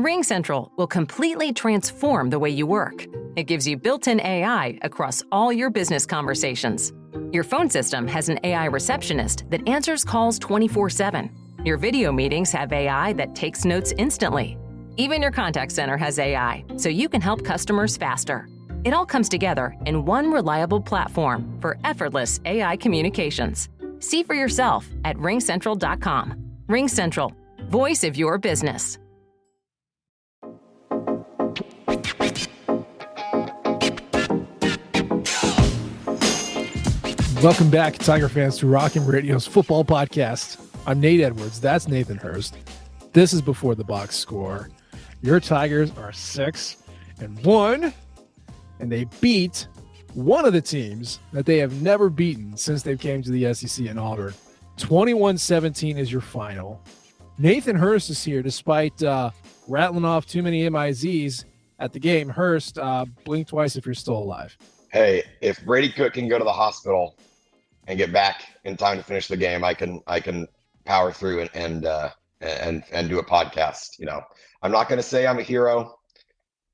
RingCentral will completely transform the way you work. It gives you built-in AI across all your business conversations. Your phone system has an AI receptionist that answers calls 24/7. Your video meetings have AI that takes notes instantly. Even your contact center has AI, so you can help customers faster. It all comes together in one reliable platform for effortless AI communications. See for yourself at ringcentral.com. RingCentral, voice of your business. Welcome back, Tiger fans, to Rockin' Radio's football podcast. I'm Nate Edwards. That's Nathan Hurst. This is Before the Box Score. Your Tigers are 6-1, and they beat one of the teams that they have never beaten since they came to the SEC in Auburn. 21-17 is your final. Nathan Hurst is here despite rattling off too many MIZs at the game. Hurst, blink twice if you're still alive. Hey, if Brady Cook can go to the hospital and get back in time to finish the game, I can power through and do a podcast. You know, I'm not going to say I'm a hero,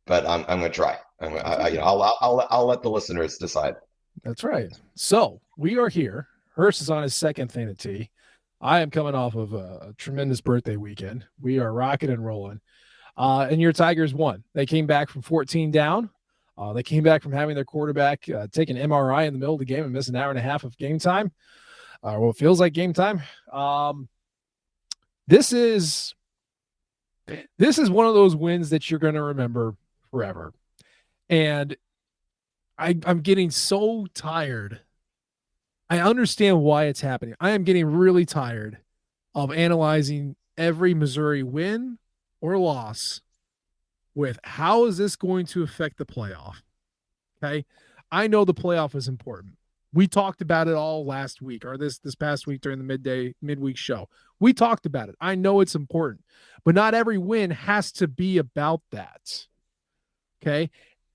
but I'm going to try. I'll let the listeners decide. That's right. So we are here. Hurst is on his second thing to tea. I am coming off of a tremendous birthday weekend. We are rocking and rolling. And your Tigers won. They came back from 14 down. They came back from having their quarterback take an MRI in the middle of the game and miss an hour and a half of game time. Well, it feels like game time. This is one of those wins that you're going to remember forever. And I'm getting so tired. I understand why it's happening. I am getting really tired of analyzing every Missouri win or loss with how is this going to affect the playoff? Okay. I know the playoff is important. We talked about it all last week or this past week during the midweek show. We talked about it. I know it's important, but not every win has to be about that. Okay.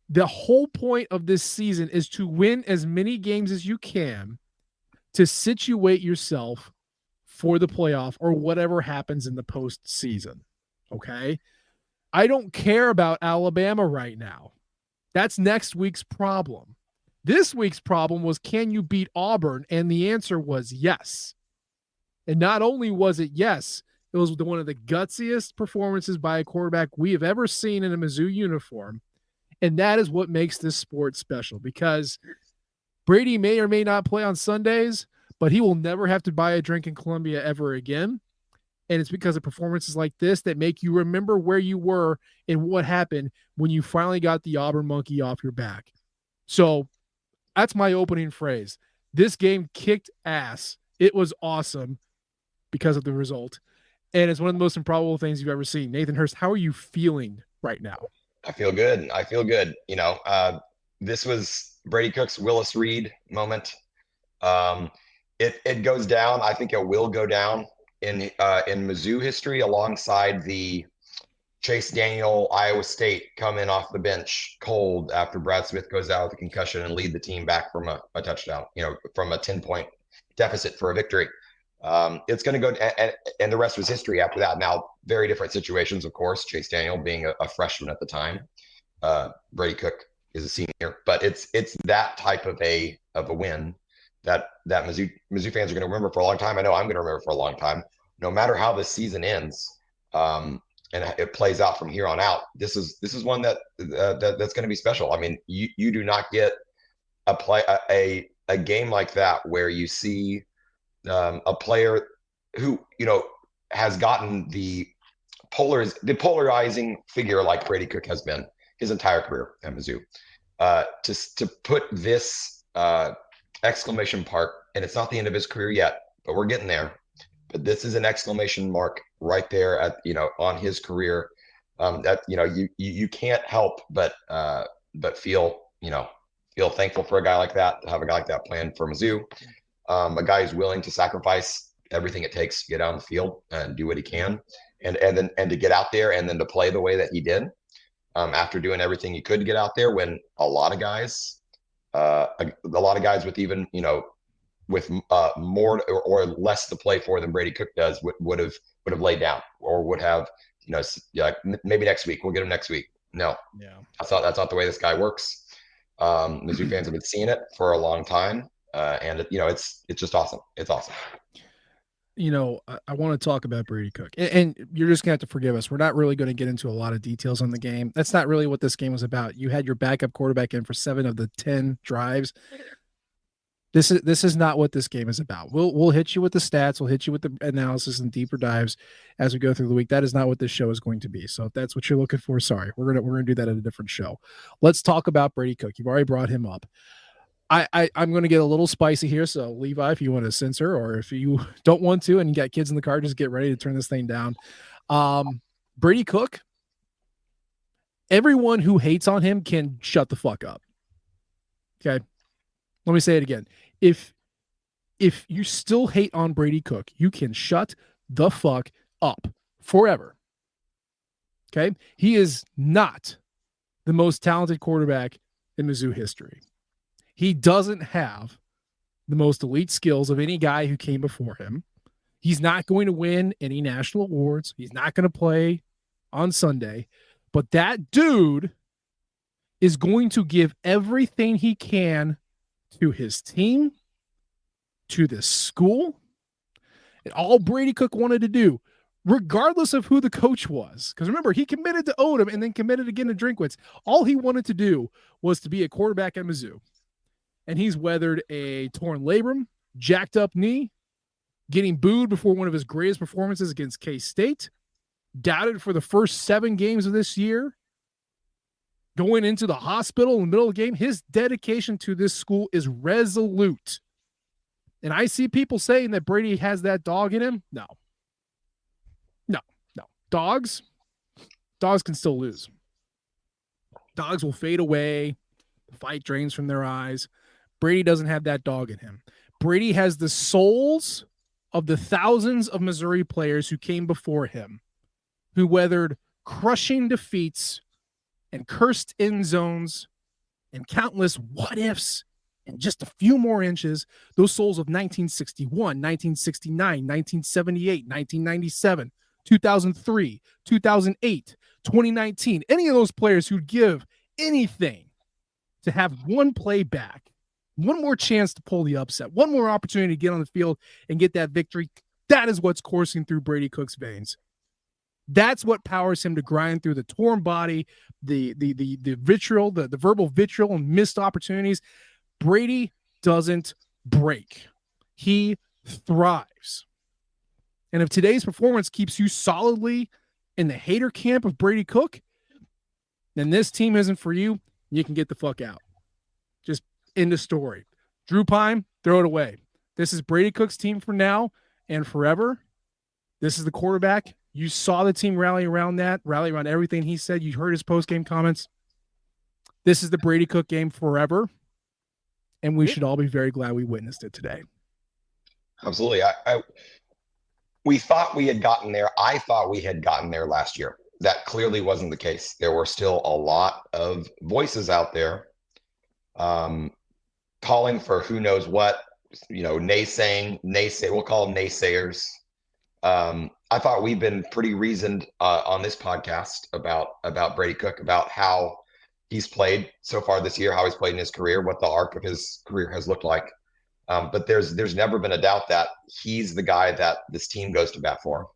The whole point of this season is to win as many games as you can to situate yourself for the playoff or whatever happens in the postseason. Okay. I don't care about Alabama right now. That's next week's problem. This week's problem was, can you beat Auburn? And the answer was yes. And not only was it yes, it was one of the gutsiest performances by a quarterback we have ever seen in a Mizzou uniform. And that is what makes this sport special, because Brady may or may not play on Sundays, but he will never have to buy a drink in Columbia ever again. And it's because of performances like this that make you remember where you were and what happened when you finally got the Auburn monkey off your back. So that's my opening phrase. This game kicked ass. It was awesome because of the result. And it's one of the most improbable things you've ever seen. Nathan Hurst, how are you feeling right now? I feel good. You know, this was Brady Cook's Willis Reed moment. It goes down. I think it will go down in Mizzou history, alongside the Chase Daniel Iowa State coming off the bench cold after Brad Smith goes out with a concussion and lead the team back from a touchdown, you know, from a 10-point deficit for a victory. It's going to go, and the rest was history after that. Now, very different situations, of course. Chase Daniel being a freshman at the time, Brady Cook is a senior, but it's that type of a win that Mizzou fans are going to remember for a long time. I know I'm going to remember for a long time. No matter how this season ends, and it plays out from here on out, this is one that's going to be special. I mean, you do not get a game like that where you see a player who, you know, has gotten the polarizing figure like Brady Cook has been his entire career at Mizzou, to put this exclamation mark, and it's not the end of his career yet, but we're getting there. But this is an exclamation mark right there at, you know, on his career. That, you know, you can't help but feel thankful for a guy like that, to have a guy like that playing for Mizzou. A guy who's willing to sacrifice everything it takes to get on the field and do what he can, and to get out there and then to play the way that he did, after doing everything he could to get out there, when a lot of guys with even, you know, with more or less to play for than Brady Cook does would have laid down, or would have maybe next week. We'll get him next week. No, Yeah. that's not the way this guy works. Mizzou fans have been seeing it for a long time. And it's just awesome. It's awesome. I want to talk about Brady Cook, and you're just gonna have to forgive us. We're not really going to get into a lot of details on the game. That's not really what this game was about. You had your backup quarterback in for 7 of the 10 drives. This is not what this game is about. We'll hit you with the stats. We'll hit you with the analysis and deeper dives as we go through the week. That is not what this show is going to be. So if that's what you're looking for, sorry, we're gonna do that at a different show. Let's talk about Brady Cook. You've already brought him up. I'm going to get a little spicy here. So Levi, if you want to censor, or if you don't want to, and you got kids in the car, just get ready to turn this thing down. Brady Cook, everyone who hates on him can shut the fuck up. Okay. Let me say it again. If you still hate on Brady Cook, you can shut the fuck up forever. Okay. He is not the most talented quarterback in Mizzou history. He doesn't have the most elite skills of any guy who came before him. He's not going to win any national awards. He's not going to play on Sunday. But that dude is going to give everything he can to his team, to this school, and all Brady Cook wanted to do, regardless of who the coach was. Because remember, he committed to Odom and then committed again to Drinkwitz. All he wanted to do was to be a quarterback at Mizzou. And he's weathered a torn labrum, jacked up knee, getting booed before one of his greatest performances against K-State, doubted for the first 7 games of this year, going into the hospital in the middle of the game. His dedication to this school is resolute. And I see people saying that Brady has that dog in him. No. Dogs can still lose. Dogs will fade away. The fight drains from their eyes. Brady doesn't have that dog in him. Brady has the souls of the thousands of Missouri players who came before him, who weathered crushing defeats and cursed end zones and countless what ifs and just a few more inches. Those souls of 1961, 1969, 1978, 1997, 2003, 2008, 2019, any of those players who'd give anything to have one play back, one more chance to pull the upset, one more opportunity to get on the field and get that victory. That is what's coursing through Brady Cook's veins. That's what powers him to grind through the torn body, the vitriol, the verbal vitriol and missed opportunities. Brady doesn't break. He thrives. And if today's performance keeps you solidly in the hater camp of Brady Cook, then this team isn't for you. You can get the fuck out. Just end of story. Drew Pine, throw it away. This is Brady Cook's team for now and forever. This is the quarterback. You saw the team rally around everything he said. You heard his post-game comments. This is the Brady Cook game forever. And we should all be very glad we witnessed it today. Absolutely. We thought we had gotten there. I thought we had gotten there last year. That clearly wasn't the case. There were still a lot of voices out there calling for who knows what, naysaying, we'll call them naysayers. I thought we've been pretty reasoned on this podcast about Brady Cook, about how he's played so far this year, how he's played in his career, what the arc of his career has looked like. But there's never been a doubt that he's the guy that this team goes to bat for.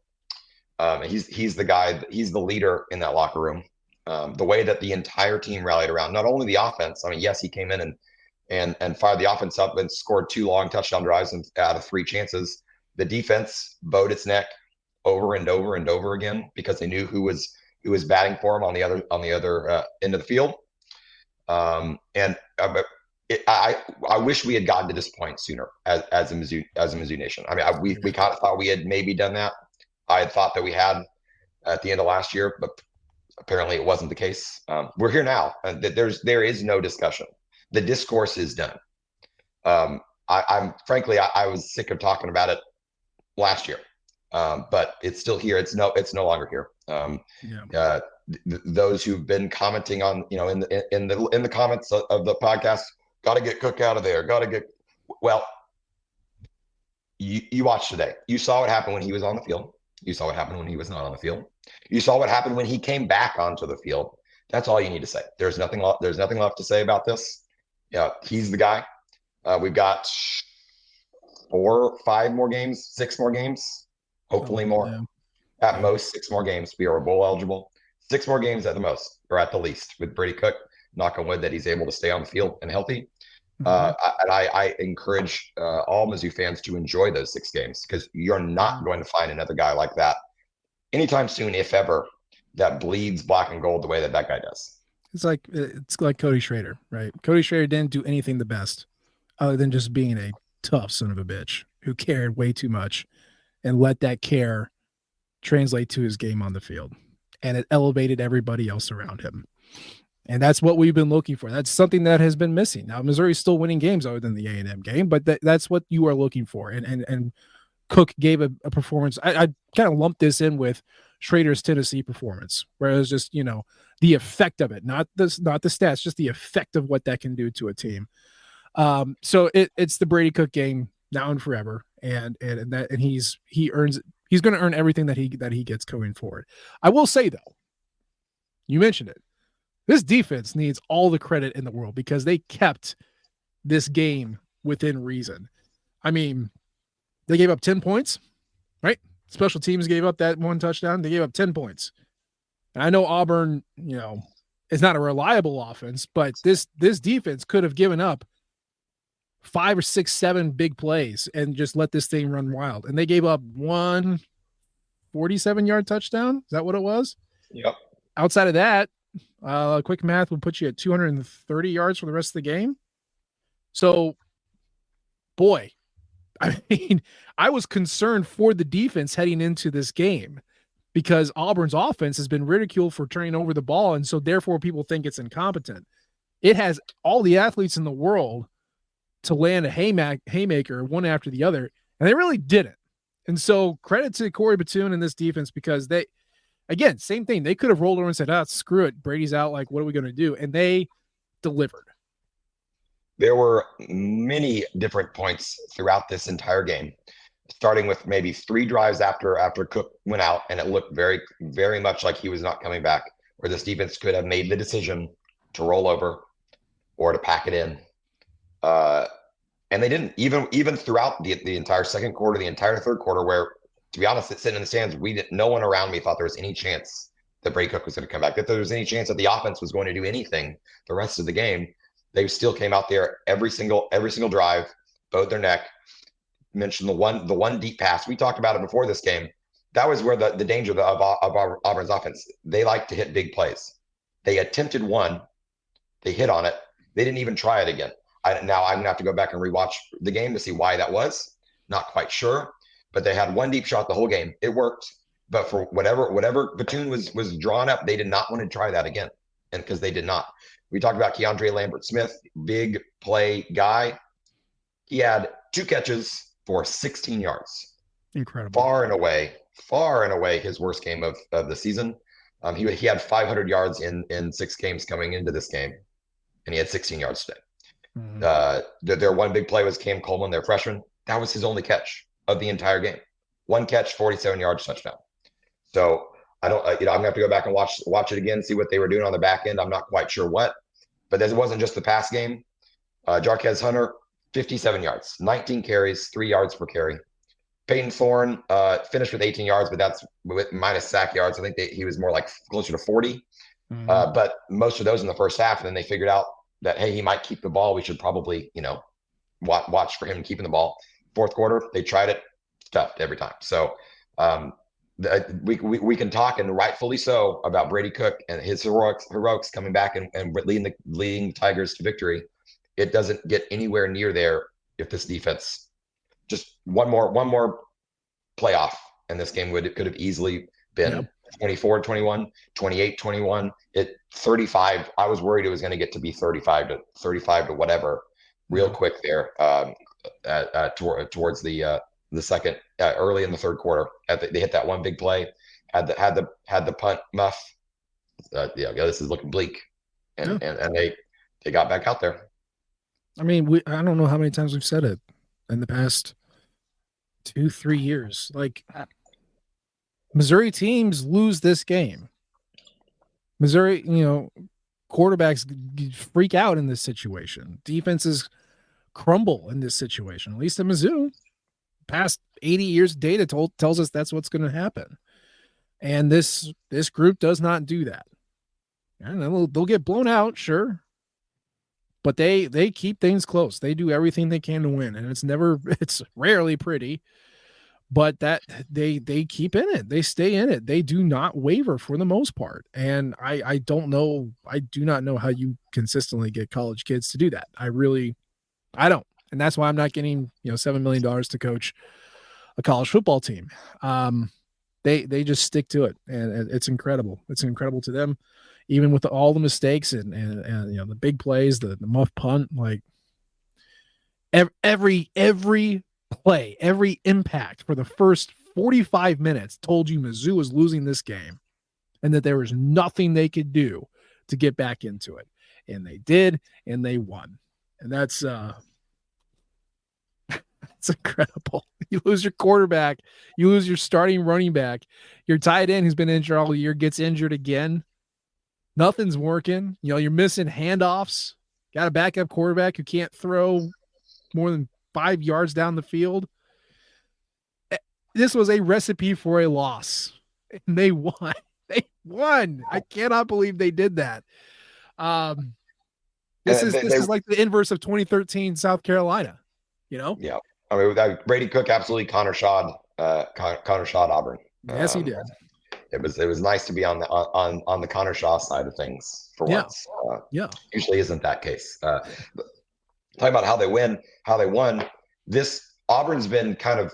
He's the guy, he's the leader in that locker room. The way that the entire team rallied around, not only the offense. I mean, yes, he came in and fired the offense up and scored 2 long touchdown drives out of 3 chances. The defense bowed its neck over and over and over again because they knew who was batting for him on the other end of the field. I wish we had gotten to this point sooner as a Mizzou Nation. I mean, we kind of thought we had maybe done that. I had thought that we had at the end of last year, but apparently it wasn't the case. We're here now. There is no discussion. The discourse is done. I'm frankly, I was sick of talking about it last year, but it's still here. It's no longer here. Those who've been commenting on, in the comments of the podcast, got to get Cook out of there. Well, you watched today. You saw what happened when he was on the field. You saw what happened when he was not on the field. You saw what happened when he came back onto the field. That's all you need to say. There's nothing left to say about this. Yeah, he's the guy. We've got 5 more games, 6 more games, hopefully more. Yeah. At most, 6 more games. We are bowl eligible. 6 more games at the most, or at the least, with Brady Cook. Knock on wood that he's able to stay on the field and healthy. I encourage all Mizzou fans to enjoy those 6 games, because you're not going to find another guy like that anytime soon, if ever, that bleeds black and gold the way that guy does. It's like Cody Schrader, right? Cody Schrader didn't do anything the best other than just being a tough son of a bitch who cared way too much and let that care translate to his game on the field. And it elevated everybody else around him. And that's what we've been looking for. That's something that has been missing. Now, Missouri's still winning games other than the A&M game, but that's what you are looking for. And Cook gave a performance. I kind of lumped this in with Schrader's Tennessee performance, where it was just, the effect of it, not the stats, just the effect of what that can do to a team. So it's the Brady Cook game now and forever. And he's going to earn everything that he gets going forward. I will say, though, you mentioned it. This defense needs all the credit in the world because they kept this game within reason. I mean, they gave up 10 points, right? Special teams gave up that 1 touchdown. They gave up 10 points. And I know Auburn, is not a reliable offense, but this defense could have given up 5 or 6, 7 big plays and just let this thing run wild. And they gave up 1 47-yard touchdown. Is that what it was? Yep. Outside of that, quick math would put you at 230 yards for the rest of the game. So, boy, I mean, I was concerned for the defense heading into this game because Auburn's offense has been ridiculed for turning over the ball, and so therefore people think it's incompetent. It has all the athletes in the world to land a haymaker one after the other, and they really didn't. And so credit to Corey Batoon and this defense because they – again, same thing. They could have rolled over and said, screw it. Brady's out. Like, what are we going to do? And they delivered. There were many different points throughout this entire game, starting with maybe 3 drives after Cook went out, and it looked very, very much like he was not coming back, where this defense could have made the decision to roll over or to pack it in. And they didn't. Even throughout the entire second quarter, the entire third quarter, where, to be honest, sitting in the stands, no one around me thought there was any chance that Brady Cook was going to come back, that there was any chance that the offense was going to do anything the rest of the game. They still came out there every single drive, bowed their neck. Mentioned the one deep pass. We talked about it before this game. That was where the danger of Auburn's offense. They like to hit big plays. They attempted one. They hit on it. They didn't even try it again. Now I'm going to have to go back and rewatch the game to see why that was. Not quite sure. But they had one deep shot the whole game. It worked. But for whatever Batoon was drawn up, they did not want to try that again. And because they did not. We talked about Keandre Lambert-Smith, big play guy. He had 2 catches for 16 yards. Incredible. Far and away his worst game of the season. He had 500 yards in 6 games coming into this game, and he had 16 yards today. Their one big play was Cam Coleman, their freshman. That was his only catch of the entire game. 1 catch, 47 yards, touchdown. So I don't, I'm gonna have to go back and watch it again, see what they were doing on the back end. I'm not quite sure what, but it wasn't just the pass game. Jarquez Hunter, 57 yards, 19 carries, 3 yards per carry. Peyton Thorne finished with 18 yards, but that's with minus sack yards. I think he was more like closer to 40. But most of those in the first half, and then they figured out that, hey, he might keep the ball. We should probably, watch for him keeping the ball. Fourth quarter, they tried it, stuffed every time. So we can talk, and rightfully so, about Brady Cook and his heroics coming back and leading the Tigers to victory. It doesn't get anywhere near there if this defense just one more playoff, and this game could have easily been 24-21, 28-21, 35. I was worried it was going to get to be 35 to whatever real quick there towards the second, early in the third quarter. They hit that one big play, had the punt muff. This is looking bleak, and they got back out there. I mean, I don't know how many times we've said it in the past 2-3 years. Like, Missouri teams lose this game. Missouri, quarterbacks freak out in this situation. Defenses crumble in this situation. At least in Mizzou, past 80 years of data tells us that's what's going to happen. And this group does not do that. And they'll get blown out, sure. But they keep things close. They do everything they can to win. And it's rarely pretty. But that they keep in it. They stay in it. They do not waver for the most part. And I do not know how you consistently get college kids to do that. I don't. And that's why I'm not getting, $7 million to coach a college football team. They just stick to it, and it's incredible. It's incredible to them, even with all the mistakes and the big plays, the muff punt, like every play, every impact for the first 45 minutes told you Mizzou was losing this game and that there was nothing they could do to get back into it. And they did, and they won. And that's it's incredible. You lose your quarterback, you lose your starting running back, your tight end who's been injured all year gets injured again. Nothing's working. You're missing handoffs. Got a backup quarterback who can't throw more than 5 yards down the field. This was a recipe for a loss. And they won. They won. I cannot believe they did that. This is like the inverse of 2013 South Carolina, Yeah. I mean, Brady Cook absolutely Connor shot Auburn. Yes, he did. It was nice to be on the Connor Shaw side of things for once. Usually isn't that case. Talking about how they won. This Auburn's been kind of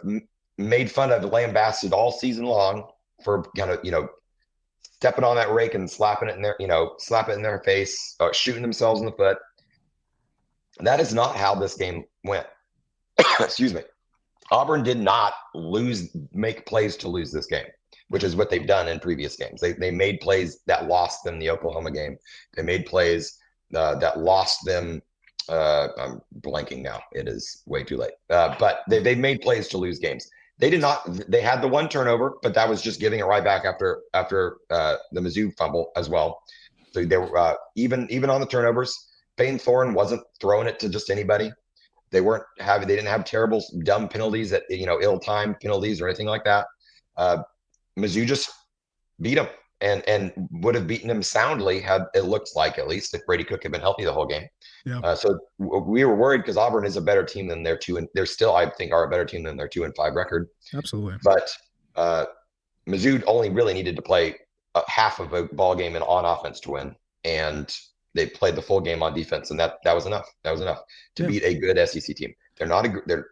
made fun of, lambasted all season long for kind of stepping on that rake and slapping it in their face, shooting themselves in the foot. That is not how this game went. Excuse me. Auburn did not make plays to lose this game, which is what they've done in previous games. They made plays that lost them the Oklahoma game. They made plays that lost them. I'm blanking now. It is way too late. But they made plays to lose games. They did not. They had the one turnover, but that was just giving it right back after the Mizzou fumble as well. So they were even on the turnovers. Payne Thorne wasn't throwing it to just anybody. They didn't have terrible dumb penalties that ill-timed penalties or anything like that. Mizzou just beat them and would have beaten them soundly had it looked like, at least, if Brady Cook had been healthy the whole game. Yeah. So we were worried because Auburn is a better team than their 2, and they're still, I think, are a better team than their 2-5 record. Absolutely. But Mizzou only really needed to play half of a ball game on offense to win, and they played the full game on defense, and that was enough. That was enough to beat a good SEC team. They're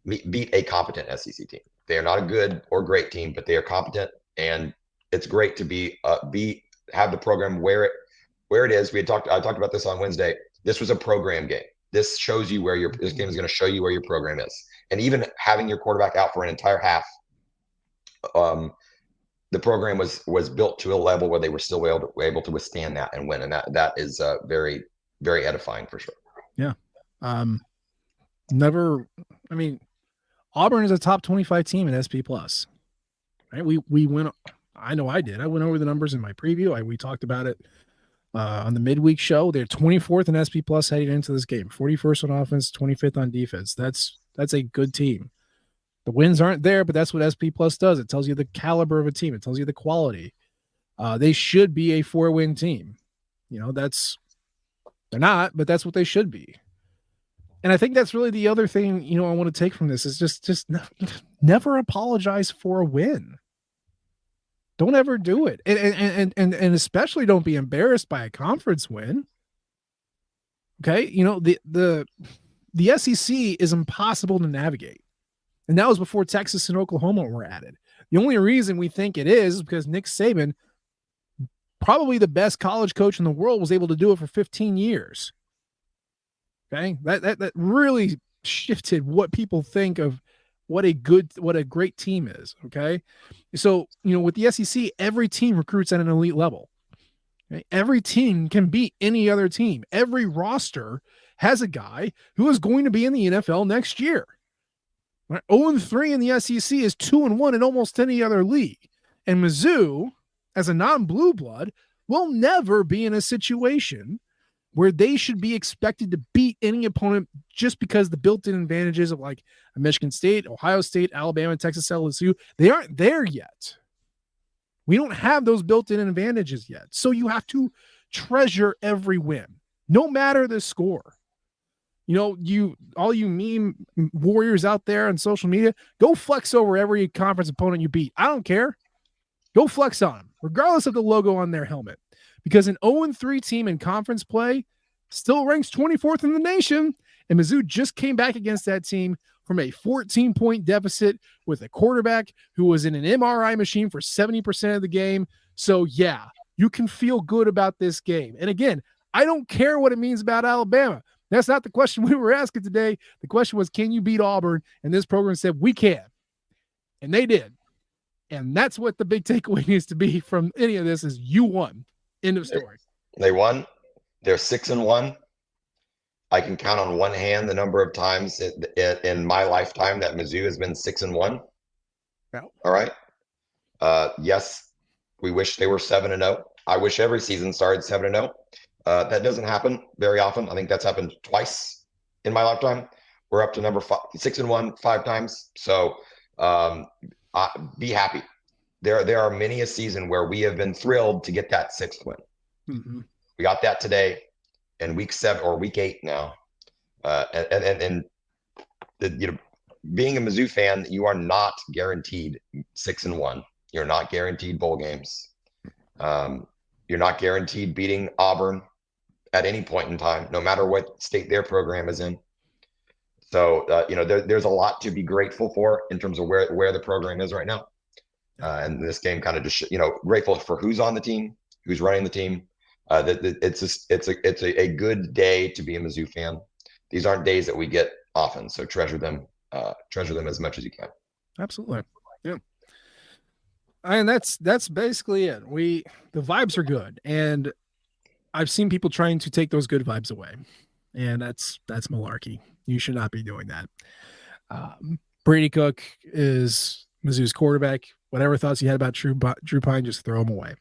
beat a competent SEC team. They are not a good or great team, but they are competent, and it's great to have the program where it is. I talked about this on Wednesday. This was a program game. This shows you this game is going to show you where your program is. And even having your quarterback out for an entire half, the program was built to a level where they were still able to withstand that and win. And that is very, very edifying for sure. Yeah. Auburn is a top 25 team in SP Plus. Right? We went. I know I did. I went over the numbers in my preview. We talked about it on the midweek show. They're 24th in SP Plus heading into this game. 41st on offense, 25th on defense. That's a good team. The wins aren't there, but that's what SP Plus does. It tells you the caliber of a team. It tells you the quality. They should be a 4-win team. They're not, but that's what they should be. And I think that's really the other thing, I want to take from this is just never apologize for a win. Don't ever do it. And especially don't be embarrassed by a conference win. Okay. The SEC is impossible to navigate. And that was before Texas and Oklahoma were added. The only reason we think it is because Nick Saban, probably the best college coach in the world, was able to do it for 15 years. Okay. That really shifted what people think of what a great team is. Okay. So, with the SEC, every team recruits at an elite level. Okay? Every team can beat any other team. Every roster has a guy who is going to be in the NFL next year. Right? 0-3 in the SEC is 2-1 in almost any other league. And Mizzou, as a non-blue blood, will never be in a situation where they should be expected to beat any opponent just because the built-in advantages of like a Michigan State, Ohio State, Alabama, Texas, LSU, they aren't there yet. We don't have those built-in advantages yet. So you have to treasure every win, no matter the score. You know, all you meme warriors out there on social media, go flex over every conference opponent you beat. I don't care. Go flex on them, regardless of the logo on their helmet. Because an 0-3 team in conference play still ranks 24th in the nation. And Mizzou just came back against that team from a 14-point deficit with a quarterback who was in an MRI machine for 70% of the game. So, yeah, you can feel good about this game. And again, I don't care what it means about Alabama. That's not the question we were asking today. The question was, can you beat Auburn? And this program said, we can. And they did. And that's what the big takeaway needs to be from any of this is you won. End of story. They won. They're 6-1. I can count on one hand the number of times in my lifetime that Mizzou has been 6-1. Yeah. All right. Yes, we wish they were 7-0. I wish every season started 7-0. That doesn't happen very often. I think that's happened twice in my lifetime. We're up to number 6-1 5 times. So be happy. There are many a season where we have been thrilled to get that 6th win. Mm-hmm. We got that today in week 7 or week 8 now. And being a Mizzou fan, you are not guaranteed 6-1. You're not guaranteed bowl games. You're not guaranteed beating Auburn at any point in time, no matter what state their program is in. So, there's a lot to be grateful for in terms of where the program is right now. And this game kind of just, grateful for who's on the team, who's running the team. It's a good day to be a Mizzou fan. These aren't days that we get often, so treasure them as much as you can. Absolutely. Yeah. And that's basically it. The vibes are good. And I've seen people trying to take those good vibes away. And that's malarkey. You should not be doing that. Brady Cook is Mizzou's quarterback. Whatever thoughts you had about Drew Pine, just throw them away.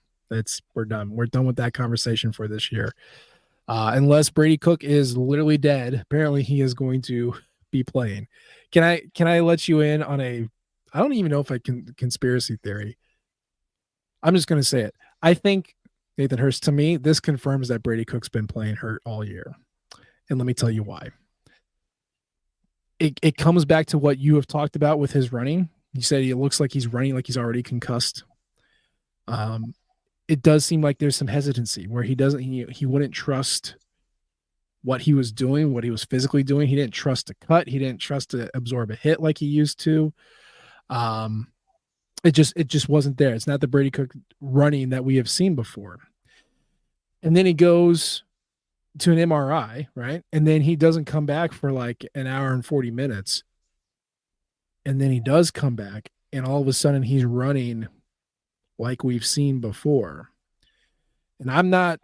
We're done. We're done with that conversation for this year. Unless Brady Cook is literally dead, apparently he is going to be playing. Can I let you in on I don't even know if I can conspiracy theory. I'm just going to say it. I think Nathan Hurst, to me, this confirms that Brady Cook's been playing hurt all year. And let me tell you why. It comes back to what you have talked about with his running. You said it looks like he's running like he's already concussed. It does seem like there's some hesitancy where he wouldn't trust what he was doing, what he was physically doing. He didn't trust to cut. He didn't trust to absorb a hit like he used to. It just wasn't there. It's not the Brady Cook running that we have seen before. And then he goes to an MRI, right? And then he doesn't come back for like an hour and 40 minutes. And then he does come back, and all of a sudden he's running like we've seen before. And I'm not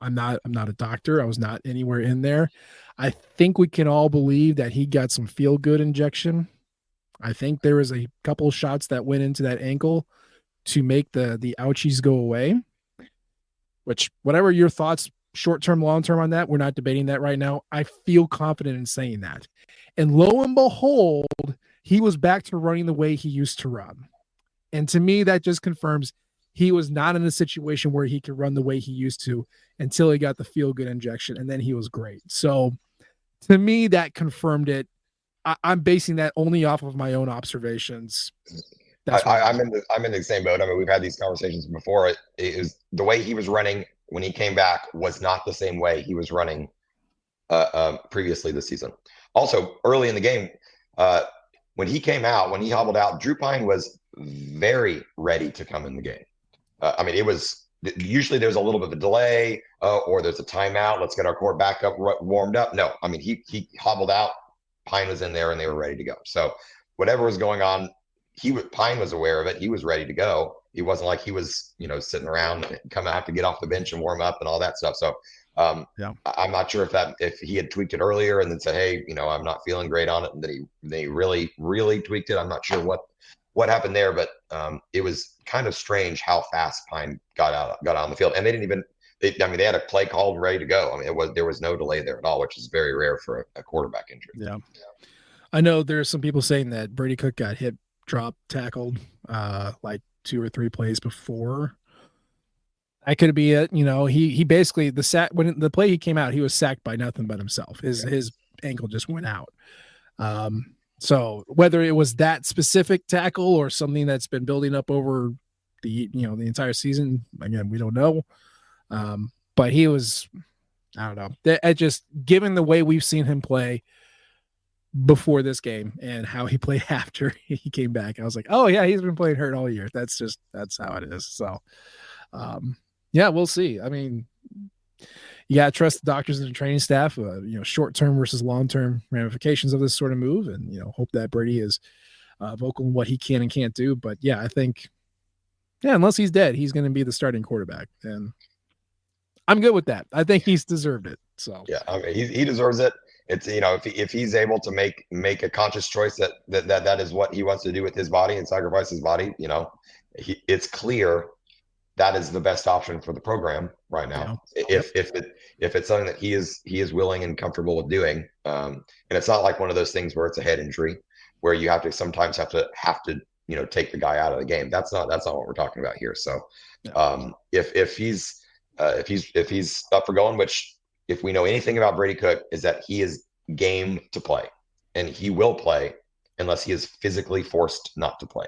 a doctor. I was not anywhere in there. I think we can all believe that he got some feel-good injection. I think there was a couple of shots that went into that ankle to make the ouchies go away, which whatever your thoughts, short-term, long-term on that, we're not debating that right now. I feel confident in saying that. And lo and behold, he was back to running the way he used to run. And to me, that just confirms he was not in a situation where he could run the way he used to until he got the feel-good injection, and then he was great. So to me, that confirmed it. I'm basing that only off of my own observations. I'm in the same boat. I mean, we've had these conversations before. It is the way he was running when he came back was not the same way he was running previously this season. Also, early in the game, when he hobbled out, Drew Pine was very ready to come in the game. It was usually there's a little bit of a delay or there's a timeout. Let's get our court back up, warmed up. No, he hobbled out. Pine was in there and they were ready to go. So whatever was going on, Pine was aware of it. He was ready to go. It wasn't like he was, sitting around and have to get off the bench and warm up and all that stuff. So I'm not sure if he had tweaked it earlier and then said, hey, I'm not feeling great on it. And then he really, really tweaked it. I'm not sure what happened there, but it was kind of strange how fast Pine got out on the field, and they didn't even. They had a play called ready to go. I mean, there was no delay there at all, which is very rare for a quarterback injury. Yeah. I know there's some people saying that Brady Cook got hit, dropped, tackled like 2 or 3 plays before. That could be it. He basically when the play he came out, he was sacked by nothing but himself. His ankle just went out. So whether it was that specific tackle or something that's been building up over the entire season, again, we don't know. But he was, I don't know. Just given the way we've seen him play before this game and how he played after he came back, I was like, oh yeah, he's been playing hurt all year. That's how it is. So, yeah, we'll see. I mean, you got to trust the doctors and the training staff, short-term versus long-term ramifications of this sort of move. And, hope that Brady is vocal in what he can and can't do. But yeah, I think, unless he's dead, he's going to be the starting quarterback. And I'm good with that. I think he's deserved it. So yeah, I mean, he deserves it. It's if he's able to make a conscious choice that is what he wants to do with his body and sacrifice his body, it's clear that is the best option for the program right now. Yeah. If it's something that he is willing and comfortable with doing, and it's not like one of those things where it's a head injury where you sometimes have to take the guy out of the game. That's not what we're talking about here. So if he's up for going, which if we know anything about Brady Cook is that he is game to play, and he will play unless he is physically forced not to play.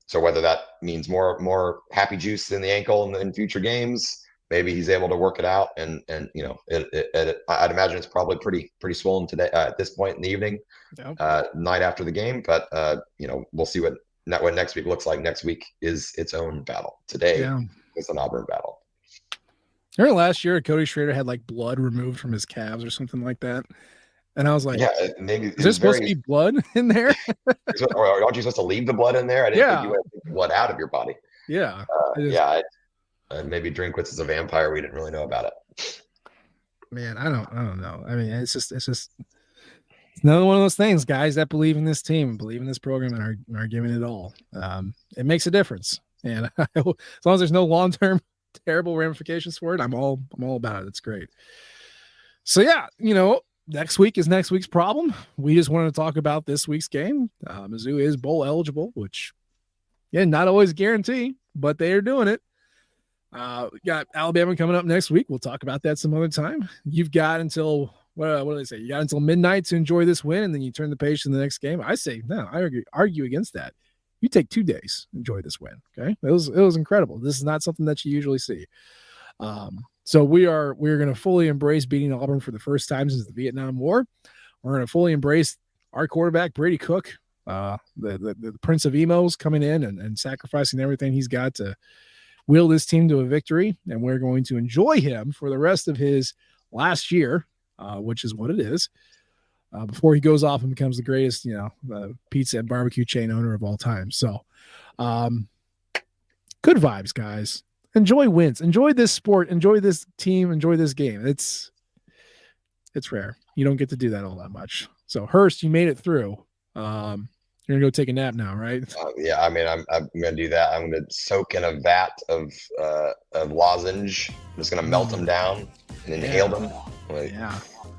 So whether that means more happy juice in the ankle in future games, maybe he's able to work it out, and I'd imagine it's probably pretty swollen today at this point in the evening, night after the game. But we'll see what next week looks like. Next week is its own battle. Today is an Auburn battle. Remember last year, Cody Schrader had like blood removed from his calves or something like that. And I was like, maybe is there supposed to be blood in there? Or aren't you supposed to leave the blood in there? I didn't think you would take blood out of your body. Yeah. Maybe Drinkwitz is a vampire. We didn't really know about it. Man, I don't know. I mean, it's another one of those things, guys that believe in this team, believe in this program, and are giving it all. It makes a difference. And as long as there's no long-term terrible ramifications for it, I'm all about it. It's great. So yeah, next week is next week's problem. We just wanted to talk about this week's game. Mizzou is bowl eligible, which, not always a guarantee, but they are doing it. Got Alabama coming up next week. We'll talk about that some other time. You've got until, what do they say? You got until midnight to enjoy this win, and then you turn the page to the next game. I say, no, I argue against that. You take 2 days, enjoy this win. Okay. It was incredible. This is not something that you usually see. So we're going to fully embrace beating Auburn for the first time since the Vietnam War. We're going to fully embrace our quarterback, Brady Cook, the Prince of Emos, coming in and sacrificing everything he's got to wheel this team to a victory. And we're going to enjoy him for the rest of his last year, which is what it is, before he goes off and becomes the greatest, pizza and barbecue chain owner of all time. So good vibes, guys. Enjoy wins. Enjoy this sport. Enjoy this team. Enjoy this game. It's rare. You don't get to do that all that much. So Hurst, you made it through. You're gonna go take a nap now, right? I mean, I'm gonna do that. I'm gonna soak in a vat of lozenge. I'm just gonna melt them down and inhale them.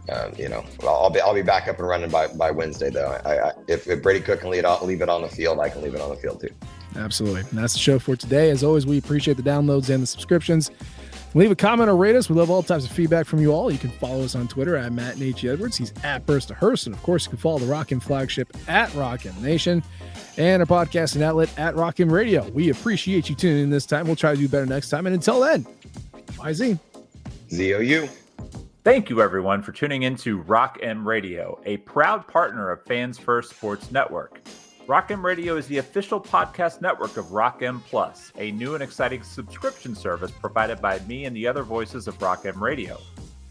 I'll be back up and running by Wednesday though. If Brady Cook can leave it on the field, I can leave it on the field too. Absolutely. And that's the show for today. As always, we appreciate the downloads and the subscriptions. Leave a comment or rate us. We love all types of feedback from you all. You can follow us on Twitter at Matt and H. Edwards. He's at Burst to Hurst. And of course, you can follow the Rockin' flagship at Rockin' Nation and our podcasting outlet at Rockin' Radio. We appreciate you tuning in this time. We'll try to do better next time. And until then, YZ. ZOU. Thank you, everyone, for tuning in to Rock M Radio, a proud partner of Fans First Sports Network. Rock M Radio is the official podcast network of Rock M Plus, a new and exciting subscription service provided by me and the other voices of Rock M Radio.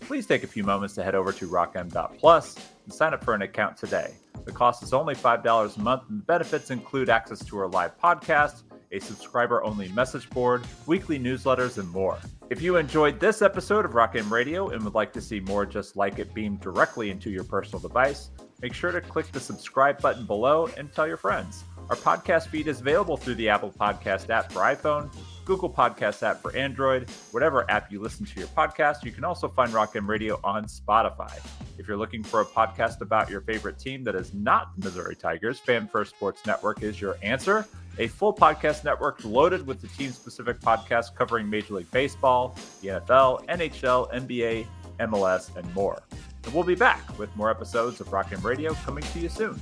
Please take a few moments to head over to rockm.plus and sign up for an account today. The cost is only $5 a month, and the benefits include access to our live podcast, a subscriber-only message board, weekly newsletters, and more. If you enjoyed this episode of Rock M Radio and would like to see more just like it beamed directly into your personal device, make sure to click the subscribe button below and tell your friends. Our podcast feed is available through the Apple Podcast app for iPhone, Google Podcast app for Android, whatever app you listen to your podcast. You can also find Rock M Radio on Spotify. If you're looking for a podcast about your favorite team that is not the Missouri Tigers, Fan First Sports Network is your answer. A full podcast network loaded with the team-specific podcasts covering Major League Baseball, the NFL, NHL, NBA, MLS, and more. And we'll be back with more episodes of Rock M Radio coming to you soon.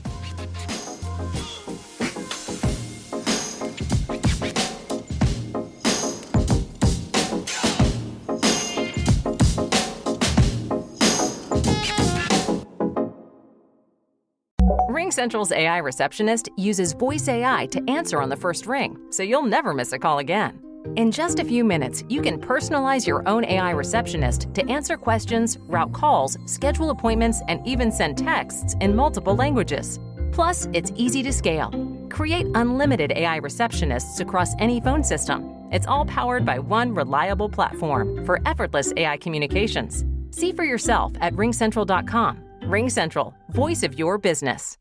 RingCentral's AI receptionist uses voice AI to answer on the first ring, so you'll never miss a call again. In just a few minutes, you can personalize your own AI receptionist to answer questions, route calls, schedule appointments, and even send texts in multiple languages. Plus, it's easy to scale. Create unlimited AI receptionists across any phone system. It's all powered by one reliable platform for effortless AI communications. See for yourself at ringcentral.com. RingCentral, voice of your business.